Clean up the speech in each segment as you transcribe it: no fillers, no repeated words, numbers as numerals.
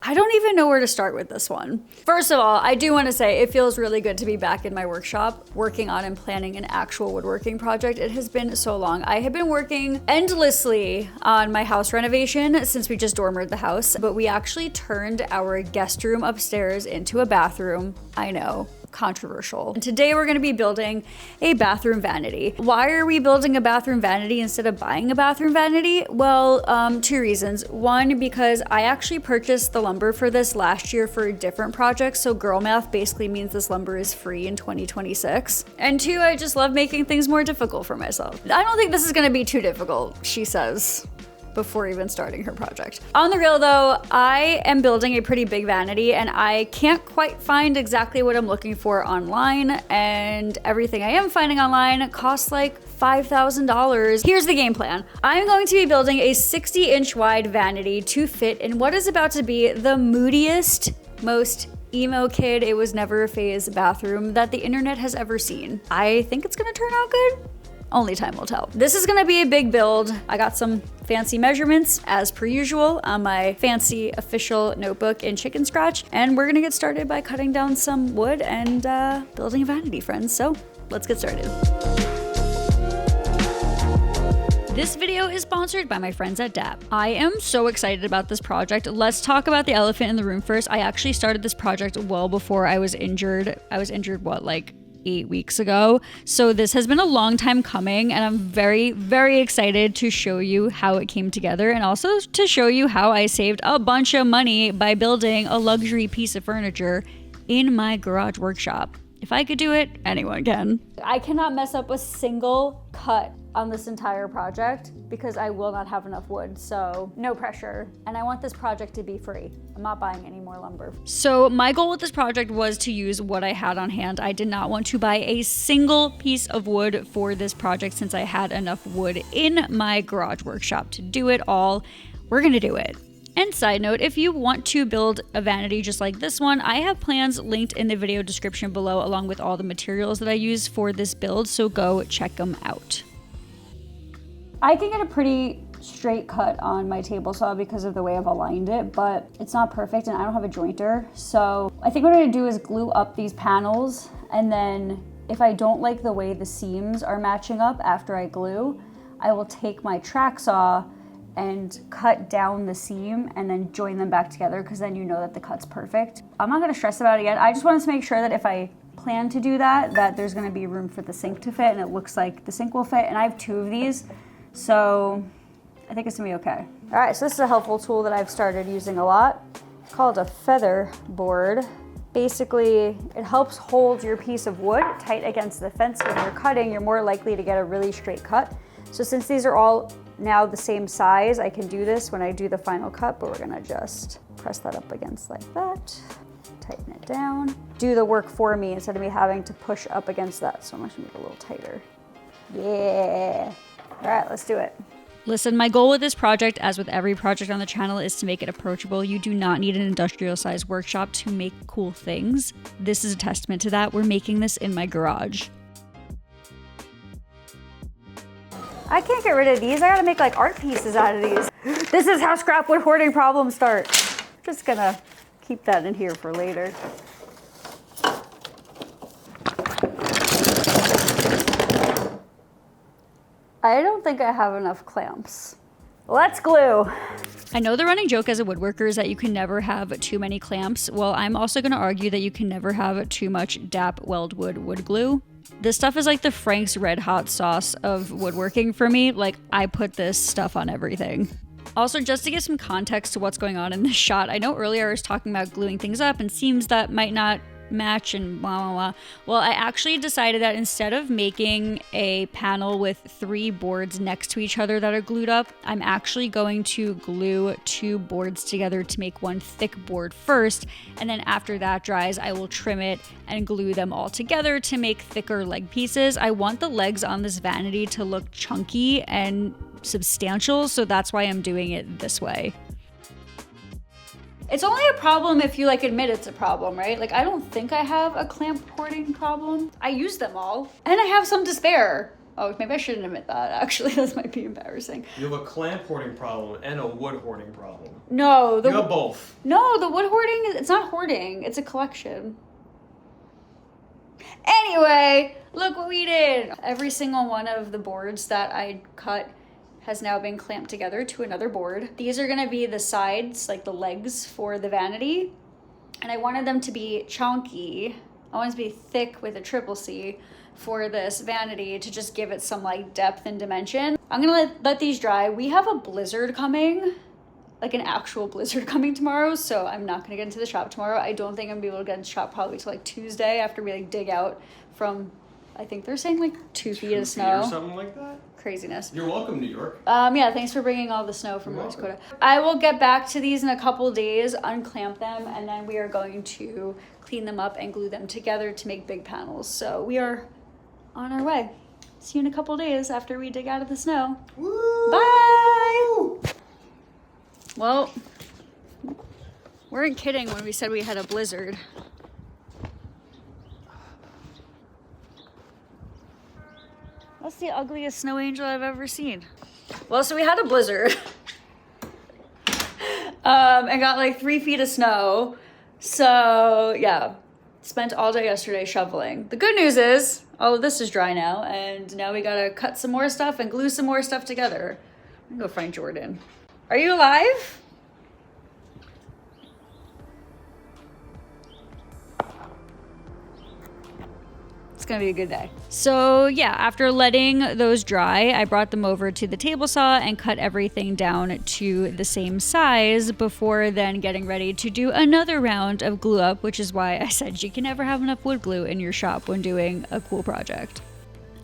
I don't even know where to start with this one. First of all, I do want to say it feels really good to be back in my workshop working on and planning an actual woodworking project. It has been so long. I have been working endlessly on my house renovation since we just dormered the house, but we actually turned our guest room upstairs into a bathroom. I know. Controversial. And today we're going to be building a bathroom vanity. Why are we building a bathroom vanity instead of buying a bathroom vanity? Well, two reasons. One, because I actually purchased the lumber for this last year for a different project, so girl math basically means this lumber is free in 2026. And two, I just love making things more difficult for myself. I don't think this is going to be too difficult, she says, before even starting her project. On the real though, I am building a pretty big vanity and I can't quite find exactly what I'm looking for online, and everything I am finding online costs like $5,000. Here's the game plan. I'm going to be building a 60-inch wide vanity to fit in what is about to be the moodiest, most emo kid, it was never a phase bathroom that the internet has ever seen. I think it's gonna turn out good. Only time will tell. This is gonna be a big build. I got some fancy measurements as per usual on my fancy official notebook in chicken scratch, and we're gonna get started by cutting down some wood and building a vanity, friends. So let's get started. This video is sponsored by my friends at DAP. I am so excited about this project. Let's talk about the elephant in the room first. I actually started this project well before I was injured. I was injured, what, like 8 weeks ago. So this has been a long time coming, and I'm very, very excited to show you how it came together, and also to show you how I saved a bunch of money by building a luxury piece of furniture in my garage workshop. If I could do it, anyone can. I cannot mess up a single cut on this entire project because I will not have enough wood, so no pressure. And I want this project to be free. I'm not buying any more lumber. So my goal with this project was to use what I had on hand. I did not want to buy a single piece of wood for this project since I had enough wood in my garage workshop to do it all. We're gonna do it. And side note, if you want to build a vanity just like this one, I have plans linked in the video description below along with all the materials that I use for this build, so go check them out. I can get a pretty straight cut on my table saw because of the way I've aligned it, but it's not perfect and I don't have a jointer. So I think what I'm gonna do is glue up these panels, and then if I don't like the way the seams are matching up after I glue, I will take my track saw and cut down the seam and then join them back together, because then you know that the cut's perfect. I'm not gonna stress about it yet. I just wanted to make sure that if I plan to do that, that there's gonna be room for the sink to fit, and it looks like the sink will fit. And I have 2 of these, so I think it's gonna be okay. All right, so this is a helpful tool that I've started using a lot. It's called a feather board. Basically, it helps hold your piece of wood tight against the fence. When you're cutting, you're more likely to get a really straight cut. So since these are all now the same size, I can do this when I do the final cut, but we're gonna just press that up against like that, tighten it down. Do the work for me instead of me having to push up against that. So I'm gonna make it a little tighter. Yeah. All right, let's do it. Listen, my goal with this project, as with every project on the channel, is to make it approachable. You do not need an industrial-sized workshop to make cool things. This is a testament to that. We're making this in my garage. I can't get rid of these. I gotta make like art pieces out of these. This is how scrap wood hoarding problems start. Just gonna keep that in here for later. I don't think I have enough clamps. Let's glue. I know the running joke as a woodworker is that you can never have too many clamps. Well, I'm also gonna argue that you can never have too much DAP Weldwood wood glue. This stuff is like the Frank's Red Hot sauce of woodworking for me. Like, I put this stuff on everything. Also, just to give some context to what's going on in this shot, I know earlier I was talking about gluing things up and seams that might not match and blah, blah, blah. Well, I actually decided that instead of making a panel with 3 boards next to each other that are glued up, I'm actually going to glue 2 boards together to make one thick board first, and then after that dries, I will trim it and glue them all together to make thicker leg pieces. I want the legs on this vanity to look chunky and substantial, so that's why I'm doing it this way. It's only a problem if you like admit it's a problem, right? Like, I don't think I have a clamp hoarding problem. I use them all and I have some to spare. Oh, maybe I shouldn't admit that. Actually, this might be embarrassing. You have a clamp hoarding problem and a wood hoarding problem. No, you have both. No, the wood hoarding, it's not hoarding. It's a collection. Anyway, look what we did. Every single one of the boards that I cut has now been clamped together to another board. These are gonna be the sides, like the legs for the vanity. And I wanted them to be chunky. I wanted it to be thick with a triple C for this vanity to just give it some like depth and dimension. I'm gonna let these dry. We have a blizzard coming, like an actual blizzard coming tomorrow, so I'm not gonna get into the shop tomorrow. I don't think I'm gonna be able to get into the shop probably till like Tuesday after we like dig out from, I think they're saying like 2 feet of snow. Or something like that? Craziness. You're welcome, New York. Yeah, thanks for bringing all the snow from North Dakota. I will get back to these in a couple days, unclamp them, and then we are going to clean them up and glue them together to make big panels. So we are on our way. See you in a couple days after we dig out of the snow. Woo! Bye! Well, we weren't kidding when we said we had a blizzard. That's the ugliest snow angel I've ever seen. Well, so we had a blizzard. And got like 3 feet of snow. So yeah, spent all day yesterday shoveling. The good news is all of this is dry now, and now we gotta cut some more stuff and glue some more stuff together. I'm gonna go find Jordan. Are you alive? It's gonna be a good day. So yeah, after letting those dry, I brought them over to the table saw and cut everything down to the same size before then getting ready to do another round of glue up, which is why I said you can never have enough wood glue in your shop when doing a cool project.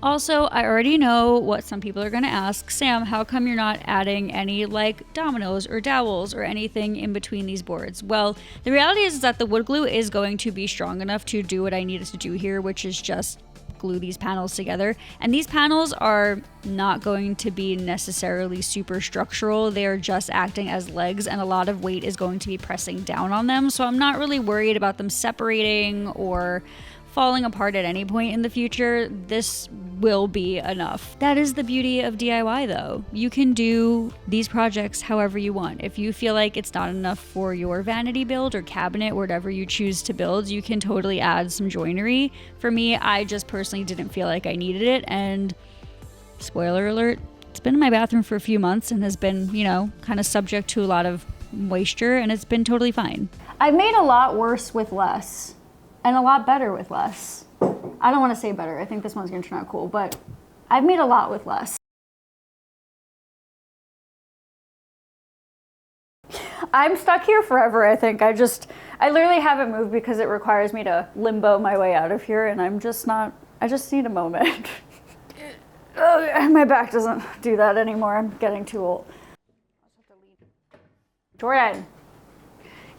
Also, I already know what some people are gonna ask. Sam, how come you're not adding any like dominoes or dowels or anything in between these boards? Well, the reality is that the wood glue is going to be strong enough to do what I needed to do here, which is just glue these panels together. And these panels are not going to be necessarily super structural. They're just acting as legs, and a lot of weight is going to be pressing down on them. So I'm not really worried about them separating or falling apart at any point in the future. This will be enough. That is the beauty of DIY though. You can do these projects however you want. If you feel like it's not enough for your vanity build or cabinet, or whatever you choose to build, you can totally add some joinery. For me, I just personally didn't feel like I needed it, and spoiler alert, it's been in my bathroom for a few months and has been, you know, kind of subject to a lot of moisture, and it's been totally fine. I've made a lot worse with less. And a lot better with less. I don't want to say better. I think this one's going to turn out cool, but I've made a lot with less. I'm stuck here forever, I think. I literally haven't moved because it requires me to limbo my way out of here, and I'm just not, I just need a moment. My back doesn't do that anymore. I'm getting too old. Jordan,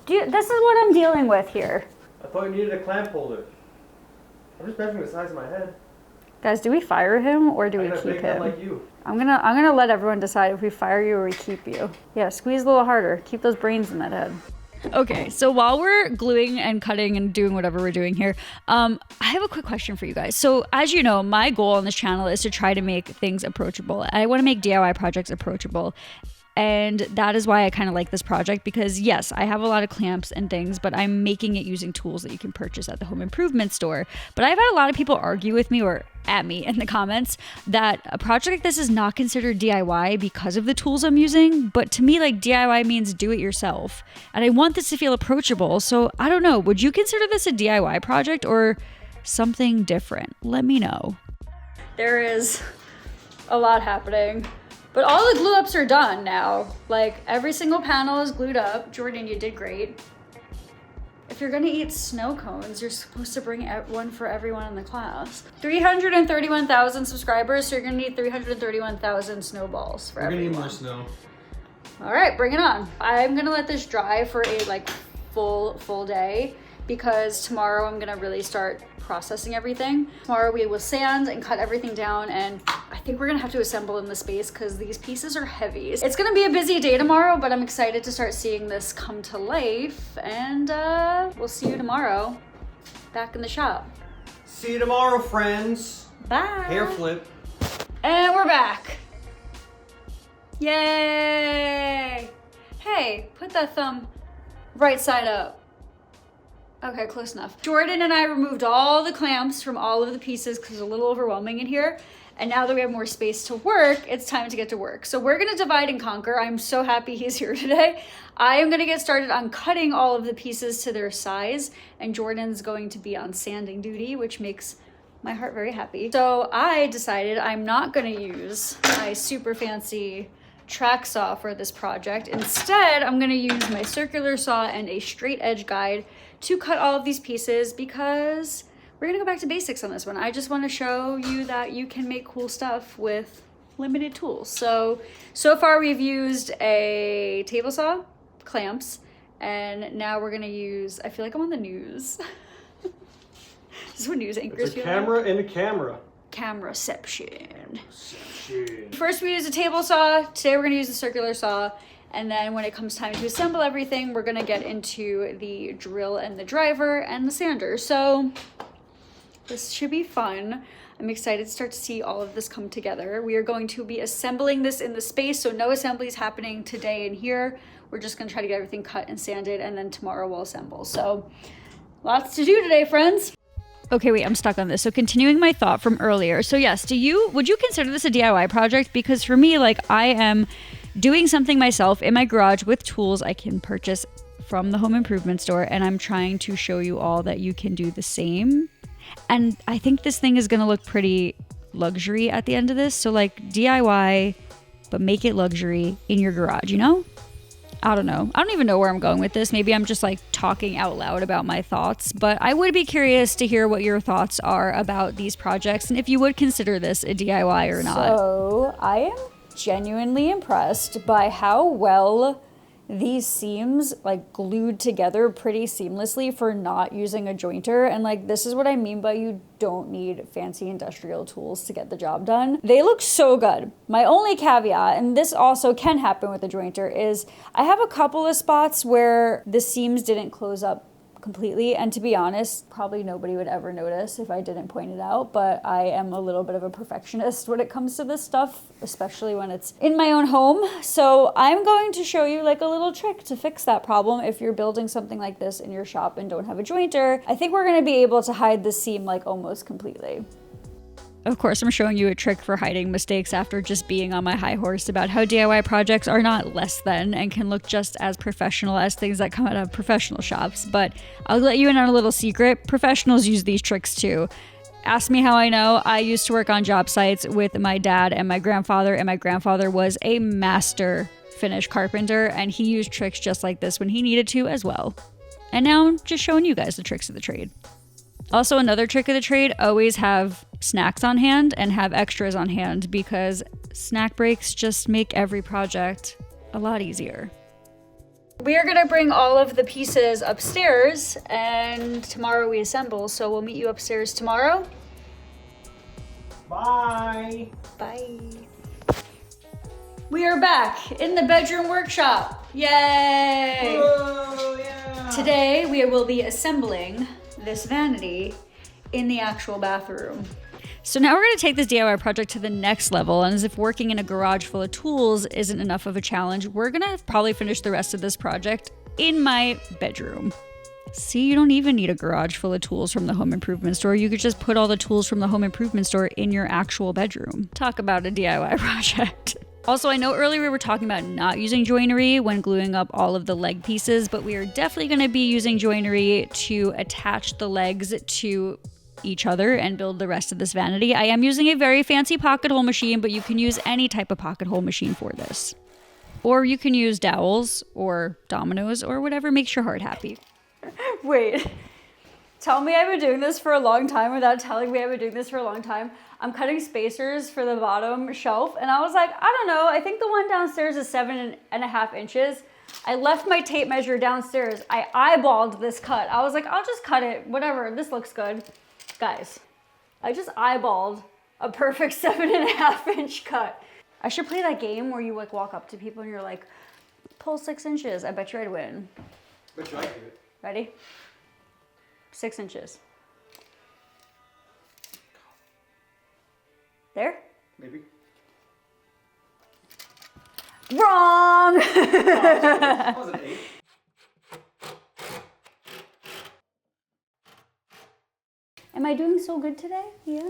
this is what I'm dealing with here. I thought you needed a clamp holder. I'm just measuring the size of my head. Guys, do we fire him or do we keep him? Like you. I'm gonna let everyone decide if we fire you or we keep you. Yeah, squeeze a little harder. Keep those brains in that head. Okay, so while we're gluing and cutting and doing whatever we're doing here, I have a quick question for you guys. So as you know, my goal on this channel is to try to make things approachable. I want to make DIY projects approachable. And that is why I kind of like this project, because yes, I have a lot of clamps and things, but I'm making it using tools that you can purchase at the home improvement store. But I've had a lot of people argue with me or at me in the comments that a project like this is not considered DIY because of the tools I'm using. But to me, like, DIY means do it yourself. And I want this to feel approachable. So I don't know, would you consider this a DIY project or something different? Let me know. There is a lot happening. But all the glue ups are done now. Like, every single panel is glued up. Jordan, you did great. If you're gonna eat snow cones, you're supposed to bring one for everyone in the class. 331,000 subscribers, so you're gonna need 331,000 snowballs for everyone. We're gonna need more snow. All right, bring it on. I'm gonna let this dry for a like full day, because tomorrow I'm gonna really start processing everything. Tomorrow we will sand and cut everything down, and I think we're gonna have to assemble in the space because these pieces are heavy. It's gonna be a busy day tomorrow, but I'm excited to start seeing this come to life, and we'll see you tomorrow back in the shop. See you tomorrow, friends. Bye. Hair flip. And we're back. Yay! Hey, put that thumb right side up. Okay, close enough. Jordan and I removed all the clamps from all of the pieces because it's a little overwhelming in here. And now that we have more space to work, it's time to get to work. So we're gonna divide and conquer. I'm so happy he's here today. I am gonna get started on cutting all of the pieces to their size, and Jordan's going to be on sanding duty, which makes my heart very happy. So I decided I'm not gonna use my super fancy track saw for this project. Instead, I'm gonna use my circular saw and a straight edge guide to cut all of these pieces because we're gonna go back to basics on this one. I just wanna show you that you can make cool stuff with limited tools. So far we've used a table saw, clamps, and now we're gonna use, I feel like I'm on the news. This is what news anchors feel like. It's a camera and a camera. Cameraception. First we use a table saw. Today we're gonna use a circular saw. And then when it comes time to assemble everything, we're gonna get into the drill and the driver and the sander. So this should be fun. I'm excited to start to see all of this come together. We are going to be assembling this in the space, so no assembly is happening today in here. We're just gonna try to get everything cut and sanded, and then tomorrow we'll assemble. So lots to do today, friends. Okay, wait, I'm stuck on this. So continuing my thought from earlier. So yes, would you consider this a DIY project? Because for me, like, I am doing something myself in my garage with tools I can purchase from the home improvement store, and I'm trying to show you all that you can do the same. And I think this thing is gonna look pretty luxury at the end of this. So like DIY, but make it luxury in your garage, you know? I don't know. I don't even know where I'm going with this. Maybe I'm just like talking out loud about my thoughts, but I would be curious to hear what your thoughts are about these projects and if you would consider this a DIY or not. So I am genuinely impressed by how well these seams like glued together pretty seamlessly for not using a jointer. And like, this is what I mean by you don't need fancy industrial tools to get the job done. They look so good. My only caveat, and this also can happen with a jointer, is I have a couple of spots where the seams didn't close up completely, and to be honest, probably nobody would ever notice if I didn't point it out, but I am a little bit of a perfectionist when it comes to this stuff, especially when it's in my own home. So I'm going to show you like a little trick to fix that problem if you're building something like this in your shop and don't have a jointer. I think we're going to be able to hide the seam like almost completely. Of course, I'm showing you a trick for hiding mistakes after just being on my high horse about how DIY projects are not less than and can look just as professional as things that come out of professional shops. But I'll let you in on a little secret. Professionals use these tricks too. Ask me how I know. I used to work on job sites with my dad and my grandfather was a master finish carpenter, and he used tricks just like this when he needed to as well. And now I'm just showing you guys the tricks of the trade. Also, another trick of the trade, always have snacks on hand and have extras on hand because snack breaks just make every project a lot easier. We are gonna bring all of the pieces upstairs and tomorrow we assemble, so we'll meet you upstairs tomorrow. Bye. Bye. We are back in the bedroom workshop. Yay! Whoa, yeah. Today we will be assembling this vanity in the actual bathroom. So now we're going to take this DIY project to the next level, and as if working in a garage full of tools isn't enough of a challenge, we're going to probably finish the rest of this project in my bedroom. See, you don't even need a garage full of tools from the home improvement store. You could just put all the tools from the home improvement store in your actual bedroom. Talk about a DIY project. Also, I know earlier we were talking about not using joinery when gluing up all of the leg pieces, but we are definitely going to be using joinery to attach the legs to each other and build the rest of this vanity. I am using a very fancy pocket hole machine, but you can use any type of pocket hole machine for this. Or you can use dowels or dominoes or whatever makes your heart happy. Wait, tell me I've been doing this for a long time without telling me I've been doing this for a long time. I'm cutting spacers for the bottom shelf, and I was like, I don't know, I think the one downstairs is 7.5 inches. I left my tape measure downstairs. I eyeballed this cut. I was like, I'll just cut it, whatever, this looks good. Guys, I just eyeballed a perfect 7.5 inch cut. I should play that game where you like walk up to people and you're like, pull 6 inches. I bet you I'd win. Bet you I do it. Ready? 6 inches. Maybe. Wrong! That was an 8. Am I doing so good today? Yeah.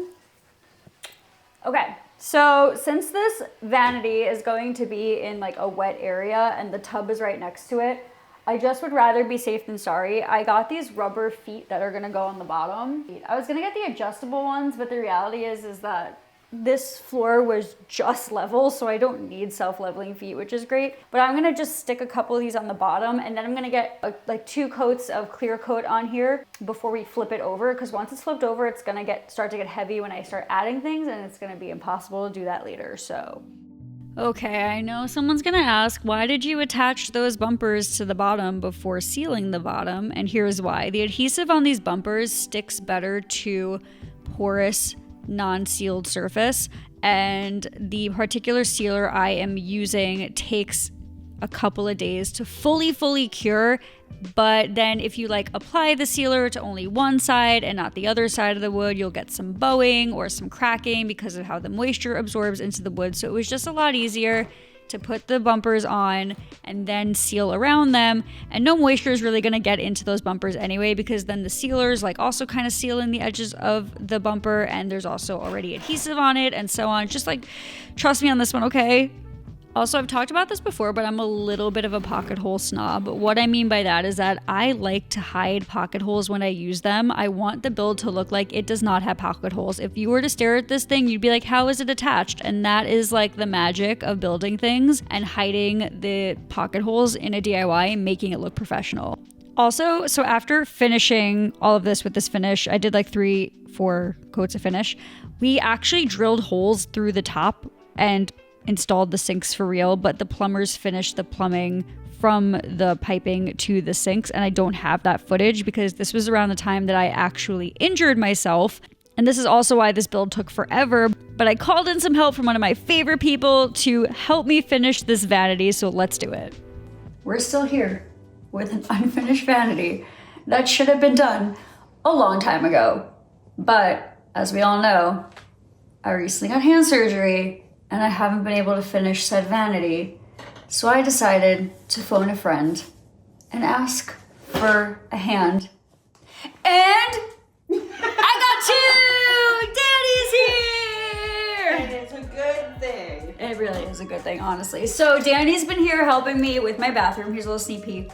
Okay, so since this vanity is going to be in like a wet area and the tub is right next to it, I just would rather be safe than sorry. I got these rubber feet that are gonna go on the bottom. I was gonna get the adjustable ones, but the reality is that this floor was just level, so I don't need self-leveling feet, which is great. But I'm gonna just stick a couple of these on the bottom, and then I'm gonna get like 2 coats of clear coat on here before we flip it over, because once it's flipped over, it's gonna start to get heavy when I start adding things, and it's gonna be impossible to do that later, so. Okay, I know someone's gonna ask, why did you attach those bumpers to the bottom before sealing the bottom? And here's why. The adhesive on these bumpers sticks better to porous, non-sealed surface, and the particular sealer I am using takes a couple of days to fully cure. But then if you like apply the sealer to only one side and not the other side of the wood, you'll get some bowing or some cracking because of how the moisture absorbs into the wood. So it was just a lot easier to put the bumpers on and then seal around them, and no moisture is really going to get into those bumpers anyway, because then the sealers like also kind of seal in the edges of the bumper, and there's also already adhesive on it and so on. Just like trust me on this one, okay? Also, I've talked about this before, but I'm a little bit of a pocket hole snob. What I mean by that is that I like to hide pocket holes when I use them. I want the build to look like it does not have pocket holes. If you were to stare at this thing, you'd be like, how is it attached? And that is like the magic of building things and hiding the pocket holes in a DIY and making it look professional. Also, so after finishing all of this with this finish, I did like 3-4 coats of finish. We actually drilled holes through the top and installed the sinks for real, but the plumbers finished the plumbing from the piping to the sinks, and I don't have that footage because this was around the time that I actually injured myself. And this is also why this build took forever, but I called in some help from one of my favorite people to help me finish this vanity, so let's do it. We're still here with an unfinished vanity that should have been done a long time ago. But as we all know, I recently got hand surgery and I haven't been able to finish said vanity. So I decided to phone a friend and ask for a hand. And I got 2! Danny's here! And it's a good thing. It really is a good thing, honestly. So Danny's been here helping me with my bathroom. Here's a little sneak peek.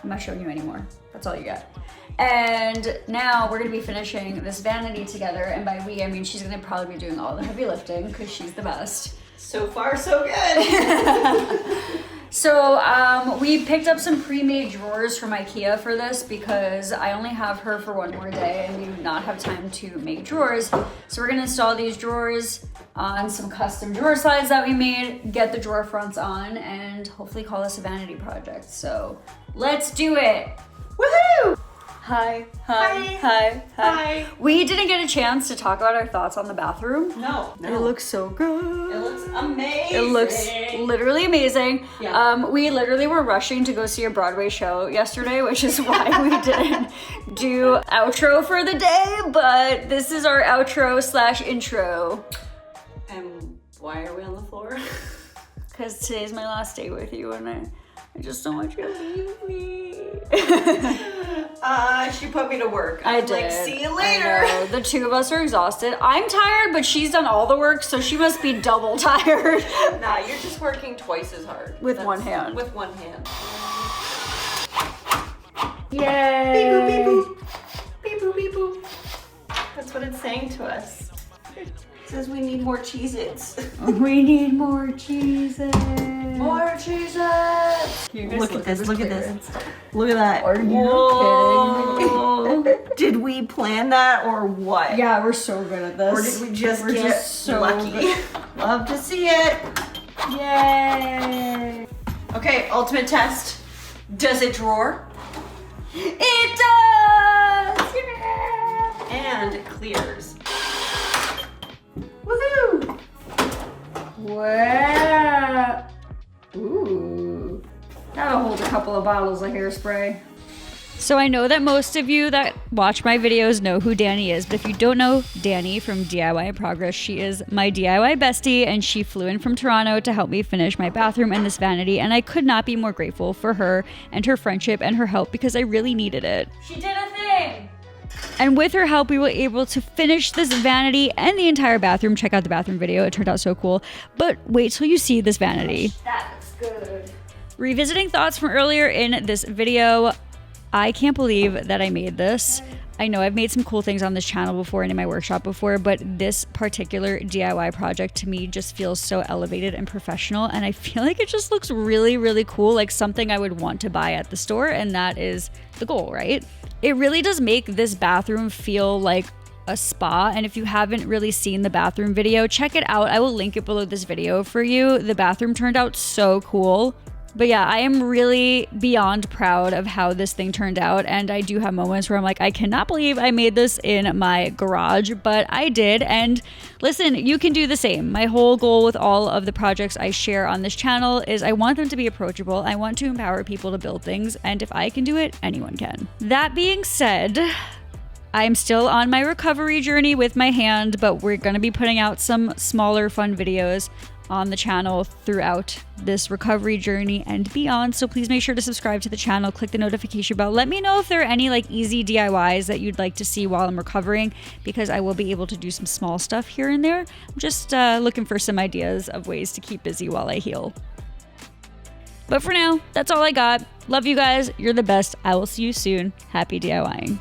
I'm not showing you anymore. That's all you get. And now we're gonna be finishing this vanity together. And by we, I mean she's gonna probably be doing all the heavy lifting because she's the best. So far, so good. So we picked up some pre-made drawers from IKEA for this because I only have her for one more day and we do not have time to make drawers. So we're gonna install these drawers on some custom drawer slides that we made, get the drawer fronts on, and hopefully call this a vanity project. So let's do it. Woohoo! Hi. Hi. We didn't get a chance to talk about our thoughts on the bathroom. No. It looks so good. It looks amazing. It looks literally amazing. Yeah. We literally were rushing to go see a Broadway show yesterday, which is why we didn't do outro for the day, but this is our outro / intro. And why are we on the floor? Because today's my last day with you and I just don't want you to leave me. She put me to work. I I'm did. like, see you later. I know. The two of us are exhausted. I'm tired, but she's done all the work, so she must be double tired. Nah, you're just working twice as hard. With one hand. With one hand. Yay! Beep boop, beep boop. Beep boop, beep boop. That's what it's saying to us. It says we need more Cheez-Its. We need more cheeses. More Cheez-Its. Look at this, look at this. Look at that. Are you Whoa. Did we plan that or what? Yeah, we're so good at this. Or did we just We're get just so lucky? good. Love to see it. Yay! Okay, ultimate test. Does it drawer? It does! Yeah! And it clears. Woohoo! Wow! Ooh. That'll hold a couple of bottles of hairspray. So I know that most of you that watch my videos know who Danny is, but if you don't know Danny from DIY in Progress, she is my DIY bestie, and she flew in from Toronto to help me finish my bathroom and this vanity, and I could not be more grateful for her and her friendship and her help because I really needed it. She did a thing! And with her help, we were able to finish this vanity and the entire bathroom. Check out the bathroom video. It turned out so cool. But wait till you see this vanity. That looks good. Revisiting thoughts from earlier in this video, I can't believe that I made this. I know I've made some cool things on this channel before and in my workshop before, but this particular DIY project to me just feels so elevated and professional, and I feel like it just looks really, really cool, like something I would want to buy at the store, and that is the goal, right? It really does make this bathroom feel like a spa, and if you haven't really seen the bathroom video, check it out. I will link it below this video for you. The bathroom turned out so cool. But yeah, I am really beyond proud of how this thing turned out, and I do have moments where I'm like, I cannot believe I made this in my garage, but I did. And listen, you can do the same. My whole goal with all of the projects I share on this channel is I want them to be approachable. I want to empower people to build things, and if I can do it, anyone can. That being said, I'm still on my recovery journey with my hand, but we're going to be putting out some smaller fun videos on the channel throughout this recovery journey and beyond. So please make sure to subscribe to the channel, click the notification bell. Let me know if there are any like easy DIYs that you'd like to see while I'm recovering, because I will be able to do some small stuff here and there. I'm just looking for some ideas of ways to keep busy while I heal. But for now, that's all I got. Love you guys. You're the best. I will see you soon. Happy DIYing.